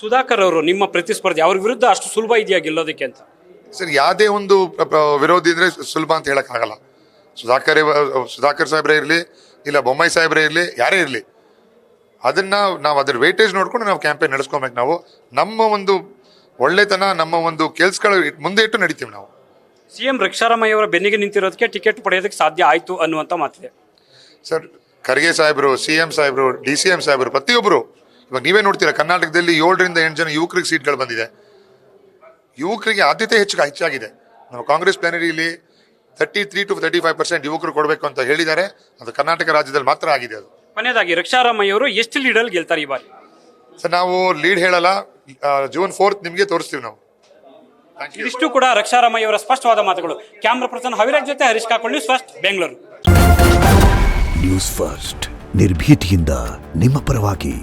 ಸುಧಾಕರ್ ಅವರು ನಿಮ್ಮ ಪ್ರತಿಸ್ಪರ್ಧಿ, ಅವ್ರ ವಿರುದ್ಧ ಅಷ್ಟು ಸುಲಭ ಇದೆಯಾ ಗೆಲ್ಲೋದಕ್ಕೆ ಅಂತ? ಸರ್, ಯಾವುದೇ ಒಂದು ವಿರೋಧಿ ಇದ್ರೆ ಸುಲಭ ಅಂತ ಹೇಳಕ್ಕಾಗಲ್ಲ. ಸುಧಾಕರ್ ಸಾಹೇಬ್ರೇ ಇರಲಿ, ಇಲ್ಲ ಬೊಮ್ಮಾಯಿ ಸಾಹೇಬ್ರೇ ಇರಲಿ, ಯಾರೇ ಇರಲಿ, ನಾವು ಅದ್ರ ವೇಟೇಜ್ ನೋಡ್ಕೊಂಡು ನಾವು ಕ್ಯಾಂಪೇನ್ ನಡೆಸ್ಕೊಬೇಕು. ನಾವು ನಮ್ಮ ಒಂದು ಒಳ್ಳೆತನ, ನಮ್ಮ ಒಂದು ಕೆಲ್ಸಗಳ ಮುಂದೆ ಇಟ್ಟು ನಡಿತೀವಿ ನಾವು. ಸಿಎಂ ರಕ್ಷಾರಾಮಯ್ಯ ಅವರ ಬೆನ್ನಿಗೆ ನಿಂತಿರೋದಕ್ಕೆ ಟಿಕೆಟ್ ಪಡೆಯೋದಕ್ಕೆ ಸಾಧ್ಯ ಆಯ್ತು ಅನ್ನುವಂಥ ಮಾತಿದೆ. ಸರ್, ಖರ್ಗೆ ಸಾಹೇಬರು, CM ಸಾಹೇಬರು, DCM ಸಾಹೇಬರು, ಪ್ರತಿಯೊಬ್ಬರು, ಇವಾಗ ನೀವೇ ನೋಡ್ತೀರಾ, ಕರ್ನಾಟಕದಲ್ಲಿ 7ರಿಂದ 8 ಜನ ಯುವಕರಿಗೆ ಸೀಟ್ಗಳು ಬಂದಿದೆ. ಯುವಕರಿಗೆ ಆದ್ಯತೆ ಹೆಚ್ಚಾಗಿದೆ. ನಾವು ಕಾಂಗ್ರೆಸ್ ಪ್ಲಾನರಿಯಲ್ಲಿ 33 to 35% ಯುವಕರು ಕೊಡಬೇಕು ಅಂತ ಹೇಳಿದ್ದಾರೆ. ಅದು ಕರ್ನಾಟಕ ರಾಜ್ಯದಲ್ಲಿ ಮಾತ್ರ ಆಗಿದೆ. ಅದು ಕೊನೆಯದಾಗಿ ರಕ್ಷಾರಾಮಯ್ಯ ಅವರು ಎಷ್ಟು ಲೀಡಲ್ಲಿ ಗೆಲ್ತಾರೆ ಈ ಬಾರಿ? ಸರ್, ನಾವು ಲೀಡ್ ಹೇಳಲ್ಲ, June 4th ನಿಮಗೆ ತೋರಿಸ್ತೀವಿ ನಾವು. ಇದಿಷ್ಟು ಕೂಡ ರಕ್ಷಾರಾಮಯ್ಯ ಅವರ ಸ್ಪಷ್ಟವಾದ ಮಾತುಗಳು. ಕ್ಯಾಮ್ರಾ ಪರ್ಸನ್ ಹವಿರಾಜ್ ಜೊತೆ ಹರೀಶ್ ಕಾಕೊಂಡು, news first, Bengaluru. News first, ನಿರ್ಭೀತಿಯಿಂದ ನಿಮ್ಮ ಪರವಾಗಿ.